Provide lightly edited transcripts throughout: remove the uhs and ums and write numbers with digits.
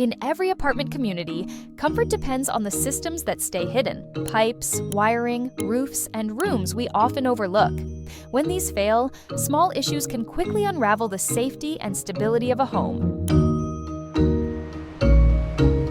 In every apartment community, comfort depends on the systems that stay hidden: pipes, wiring, roofs, and rooms we often overlook. When these fail, small issues can quickly unravel the safety and stability of a home.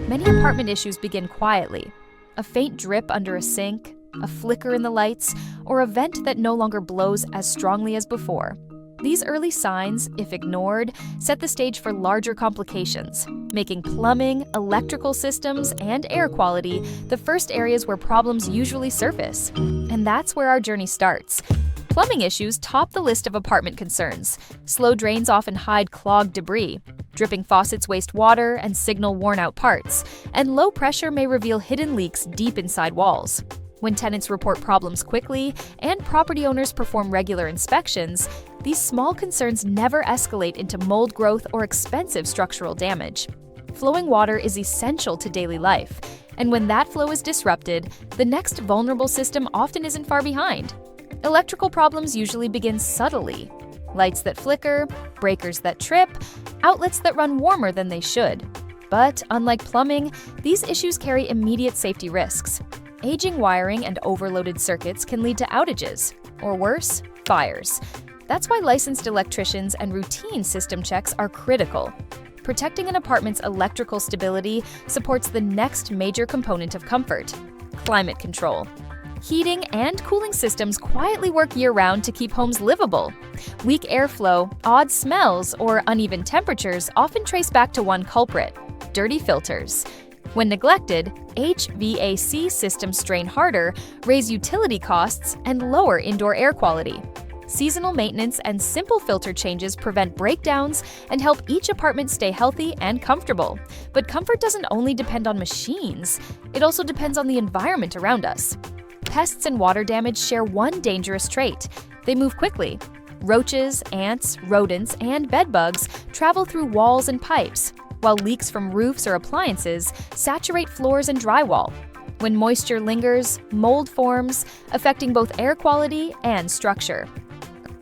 Many apartment issues begin quietly: a faint drip under a sink, a flicker in the lights, or a vent that no longer blows as strongly as before. These early signs, if ignored, set the stage for larger complications, making plumbing, electrical systems, and air quality the first areas where problems usually surface. And that's where our journey starts. Plumbing issues top the list of apartment concerns. Slow drains often hide clogged debris. Dripping faucets waste water and signal worn-out parts. And low pressure may reveal hidden leaks deep inside walls. When tenants report problems quickly and property owners perform regular inspections, these small concerns never escalate into mold growth or expensive structural damage. Flowing water is essential to daily life, and when that flow is disrupted, the next vulnerable system often isn't far behind. Electrical problems usually begin subtly: lights that flicker, breakers that trip, outlets that run warmer than they should. But unlike plumbing, these issues carry immediate safety risks. Aging wiring and overloaded circuits can lead to outages, or worse, fires. That's why licensed electricians and routine system checks are critical. Protecting an apartment's electrical stability supports the next major component of comfort: climate control. Heating and cooling systems quietly work year-round to keep homes livable. Weak airflow, odd smells, or uneven temperatures often trace back to one culprit: dirty filters. When neglected, HVAC systems strain harder, raise utility costs, and lower indoor air quality. Seasonal maintenance and simple filter changes prevent breakdowns and help each apartment stay healthy and comfortable. But comfort doesn't only depend on machines, it also depends on the environment around us. Pests and water damage share one dangerous trait: they move quickly. Roaches, ants, rodents, and bedbugs travel through walls and pipes, while leaks from roofs or appliances saturate floors and drywall. When moisture lingers, mold forms, affecting both air quality and structure.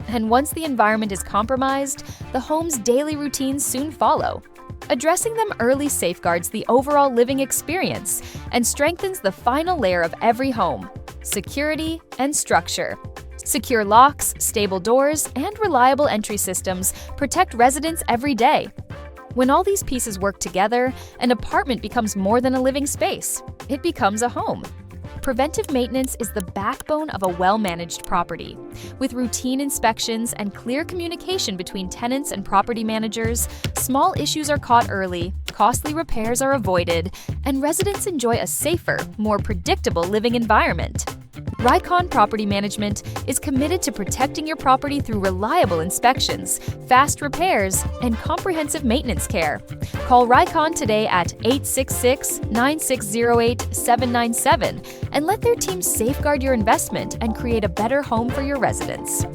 And once the environment is compromised, the home's daily routines soon follow. Addressing them early safeguards the overall living experience and strengthens the final layer of every home: security and structure. Secure locks, stable doors, and reliable entry systems protect residents every day. When all these pieces work together, an apartment becomes more than a living space. It becomes a home. Preventive maintenance is the backbone of a well-managed property. With routine inspections and clear communication between tenants and property managers, small issues are caught early, costly repairs are avoided, and residents enjoy a safer, more predictable living environment. Ryconn Property Management is committed to protecting your property through reliable inspections, fast repairs, and comprehensive maintenance care. Call Ryconn today at 866-9608-797 and let their team safeguard your investment and create a better home for your residents.